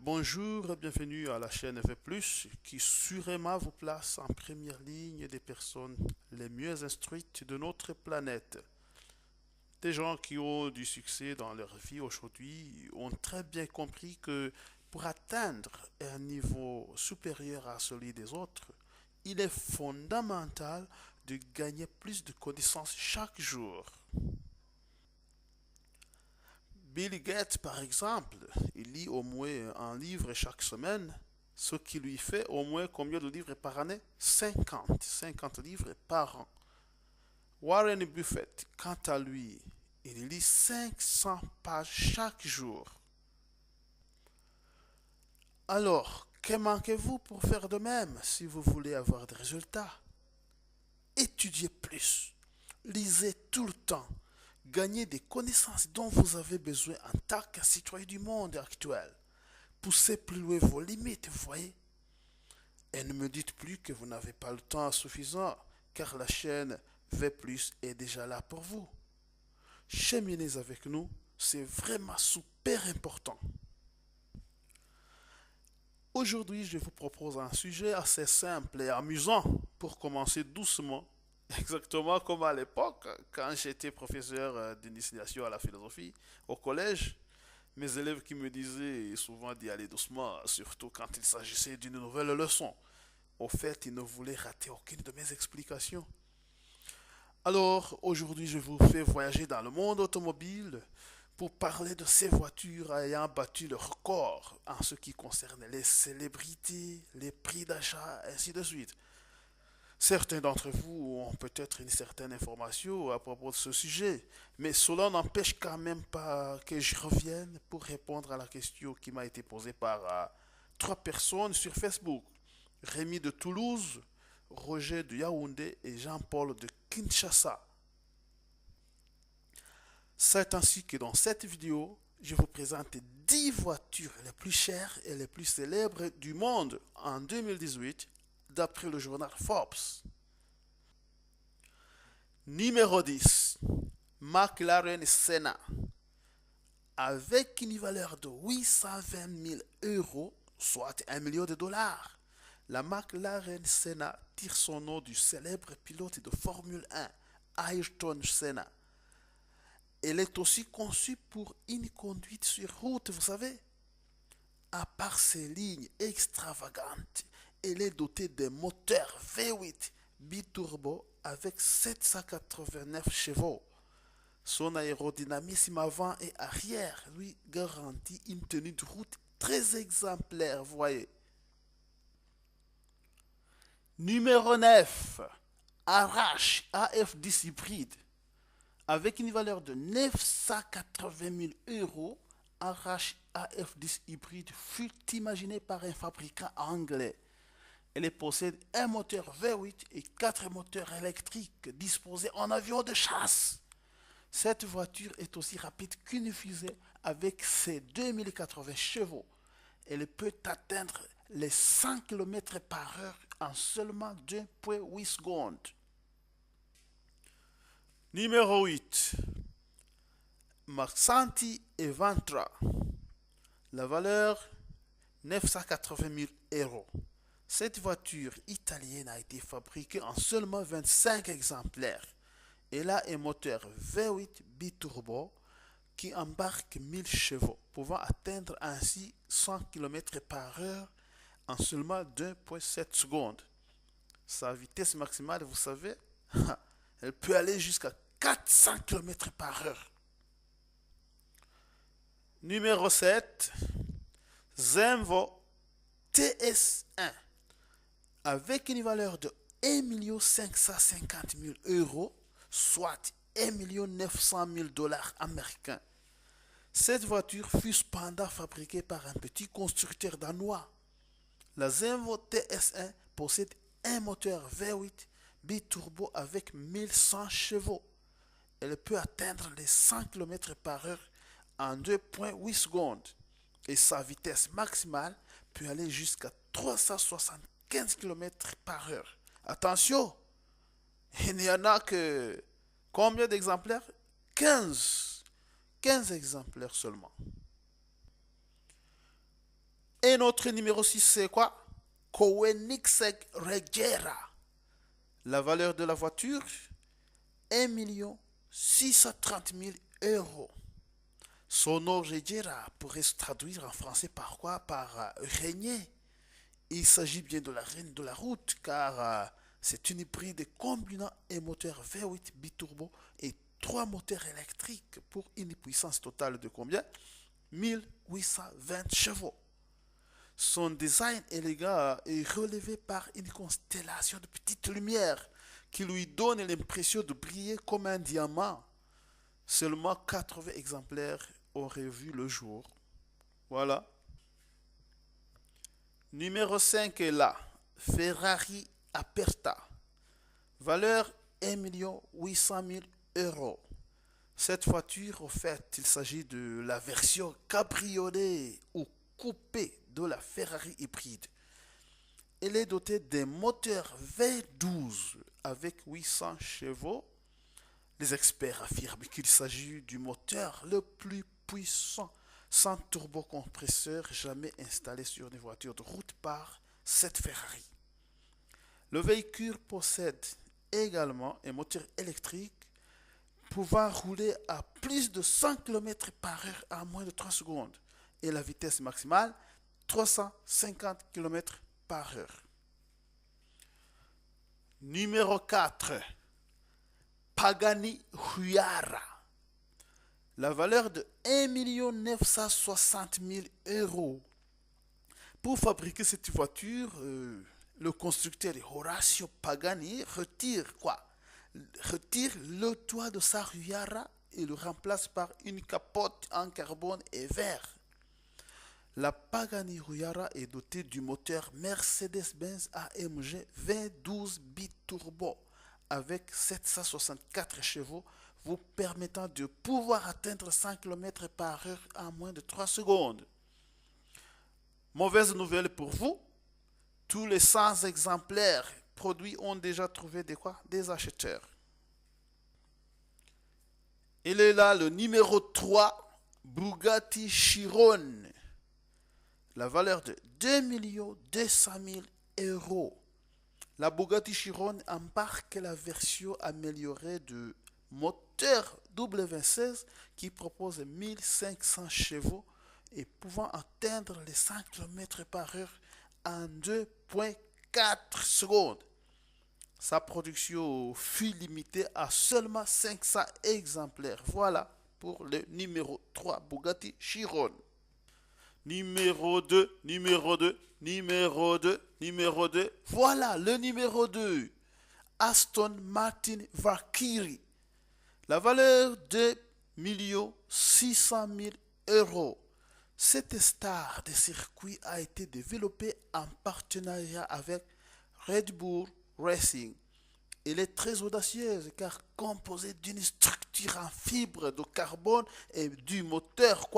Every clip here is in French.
Bonjour, bienvenue à la chaîne V+, qui sûrement vous place en première ligne des personnes les mieux instruites de notre planète. Des gens qui ont du succès dans leur vie aujourd'hui ont très bien compris que pour atteindre un niveau supérieur à celui des autres, il est fondamental de gagner plus de connaissances chaque jour. Bill Gates, par exemple, il lit au moins un livre chaque semaine, ce qui lui fait au moins combien de livres par année? 50 livres par an. Warren Buffett, quant à lui, il lit 500 pages chaque jour. Alors, que manquez-vous pour faire de même si vous voulez avoir des résultats? Étudiez plus, lisez tout le temps, gagnez des connaissances dont vous avez besoin en tant qu'un citoyen du monde actuel. Poussez plus loin vos limites, vous voyez. Et ne me dites plus que vous n'avez pas le temps suffisant, car la chaîne V+, est déjà là pour vous. Cheminez avec nous, c'est vraiment super important. Aujourd'hui, je vous propose un sujet assez simple et amusant pour commencer doucement, exactement comme à l'époque quand j'étais professeur d'initiation à la philosophie au collège. Mes élèves qui me disaient souvent d'y aller doucement, surtout quand il s'agissait d'une nouvelle leçon. Au fait, ils ne voulaient rater aucune de mes explications. Alors, aujourd'hui, je vous fais voyager dans le monde automobile pour parler de ces voitures ayant battu le record en ce qui concerne les célébrités, les prix d'achat, ainsi de suite. Certains d'entre vous ont peut-être une certaine information à propos de ce sujet, mais cela n'empêche quand même pas que je revienne pour répondre à la question qui m'a été posée par trois personnes sur Facebook. Rémi de Toulouse, Roger de Yaoundé et Jean-Paul de Kinshasa. C'est ainsi que dans cette vidéo, je vous présente 10 voitures les plus chères et les plus célèbres du monde en 2018 d'après le journal Forbes. Numéro 10. McLaren Senna. Avec une valeur de 820 000 euros, soit 1 million de dollars, la McLaren Senna tire son nom du célèbre pilote de Formule 1, Ayrton Senna. Elle est aussi conçue pour une conduite sur route, vous savez. À part ses lignes extravagantes, elle est dotée d'un moteur V8 biturbo avec 789 chevaux. Son aérodynamisme avant et arrière lui garantit une tenue de route très exemplaire, voyez. Numéro 9. Arash AF10 hybride. Avec une valeur de 980 000 euros, Arash AF10 hybride fut imaginé par un fabricant anglais. Elle possède un moteur V8 et 4 moteurs électriques disposés en avion de chasse. Cette voiture est aussi rapide qu'une fusée avec ses 2080 chevaux. Elle peut atteindre les 100 km par heure en seulement 2,8 secondes. Numéro 8. Marsanti Evantra. La valeur 980 000 euros. Cette voiture italienne a été fabriquée en seulement 25 exemplaires. Elle a un moteur V8 biturbo qui embarque 1000 chevaux, pouvant atteindre ainsi 100 km par heure en seulement 2,7 secondes. Sa vitesse maximale, vous savez, elle peut aller jusqu'à 400 km par heure. Numéro 7, Zenvo TS1. Avec une valeur de 1 550 000 euros, soit 1 900 000 dollars américains. Cette voiture fut cependant fabriquée par un petit constructeur danois. La Zenvo TS1 possède un moteur V8 biturbo avec 1100 chevaux. Elle peut atteindre les 100 km par heure en 2,8 secondes et sa vitesse maximale peut aller jusqu'à 375 km par heure. Attention, il n'y en a que combien d'exemplaires? 15. 15 exemplaires seulement. Et notre numéro 6, c'est quoi? Koenigsegg Regera. La valeur de la voiture, 1 630 000 euros. Son nom Regera pourrait se traduire en français par quoi? Par régner. Il s'agit bien de la reine de la route car c'est une hybride combinant un moteur V8 biturbo et 3 moteurs électriques pour une puissance totale de combien? 1820 chevaux. Son design élégant est relevé par une constellation de petites lumières qui lui donne l'impression de briller comme un diamant. Seulement 80 exemplaires auraient vu le jour. Voilà. Numéro 5 est là. Ferrari Aperta. Valeur 1 800 000 euros. Cette voiture, au fait, il s'agit de la version cabriolet ou coupé de la Ferrari hybride. Elle est dotée d'un moteur V12 avec 800 chevaux. Les experts affirment qu'il s'agit du moteur le plus puissant sans turbocompresseur jamais installé sur une voiture de route par cette Ferrari. Le véhicule possède également un moteur électrique pouvant rouler à plus de 100 km par heure en moins de 3 secondes et la vitesse maximale 350 km par heure. Numéro 4. Pagani Huayra. La valeur de 1 960 000 euros. Pour fabriquer cette voiture, le constructeur Horacio Pagani retire quoi? Retire le toit de sa Huayra et le remplace par une capote en carbone et verre. La Pagani Huayra est dotée du moteur Mercedes-Benz AMG V12 biturbo avec 764 chevaux vous permettant de pouvoir atteindre 100 km par heure en moins de 3 secondes. Mauvaise nouvelle pour vous, tous les 100 exemplaires produits ont déjà trouvé des acheteurs. Il est là le numéro 3, Bugatti Chiron. La valeur de 2 200 000 euros. La Bugatti Chiron embarque la version améliorée de moteur W16 qui propose 1500 chevaux et pouvant atteindre les 100 km par heure en 2,4 secondes. Sa production fut limitée à seulement 500 exemplaires. Voilà pour le numéro 3 Bugatti Chiron. Numéro 2, numéro 2, numéro 2, numéro 2. Voilà le numéro 2. Aston Martin Valkyrie. La valeur de 1 600 000 euros. Cette star de circuit a été développée en partenariat avec Red Bull Racing. Elle est très audacieuse car composée d'une structure en fibre de carbone et du moteur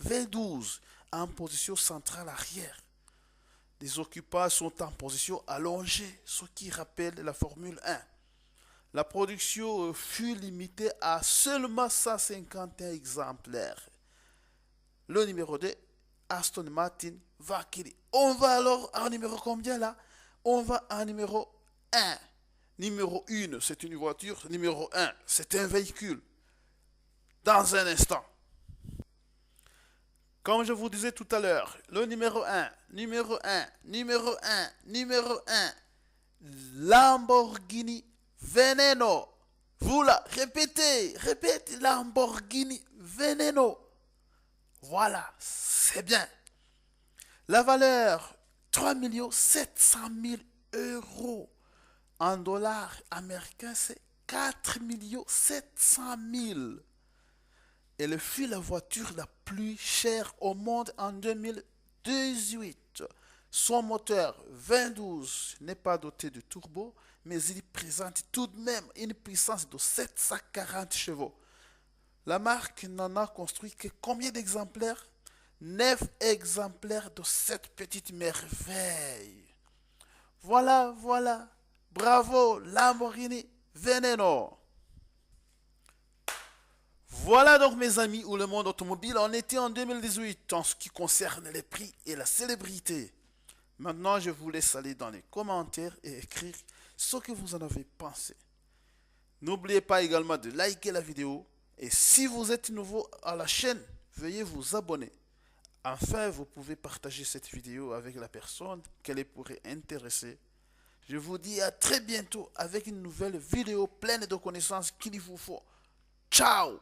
V12 en position centrale arrière. Les occupants sont en position allongée, ce qui rappelle la Formule 1. La production fut limitée à seulement 151 exemplaires. Le numéro 2, Aston Martin Valkyrie. On va alors en numéro combien là? On va en numéro 1. Numéro 1, c'est une voiture. Numéro 1, c'est un véhicule. Dans un instant. Comme je vous disais tout à l'heure, le numéro 1, numéro 1, numéro 1, numéro 1, Lamborghini Veneno. Vous là, répétez, Lamborghini Veneno. Voilà, c'est bien. La valeur, 3 700 000 euros. En dollars américains, c'est 4 700 000. Elle fut la voiture la plus chère au monde en 2018. Son moteur V12 n'est pas doté de turbo, mais il présente tout de même une puissance de 740 chevaux. La marque n'en a construit que combien d'exemplaires? 9 exemplaires de cette petite merveille. Voilà. Bravo, Lamborghini Veneno. Voilà donc mes amis où le monde automobile en était en 2018 en ce qui concerne les prix et la célébrité. Maintenant, je vous laisse aller dans les commentaires et écrire ce que vous en avez pensé. N'oubliez pas également de liker la vidéo et si vous êtes nouveau à la chaîne, veuillez vous abonner. Enfin, vous pouvez partager cette vidéo avec la personne qu'elle pourrait intéresser. Je vous dis à très bientôt avec une nouvelle vidéo pleine de connaissances qu'il vous faut. Ciao!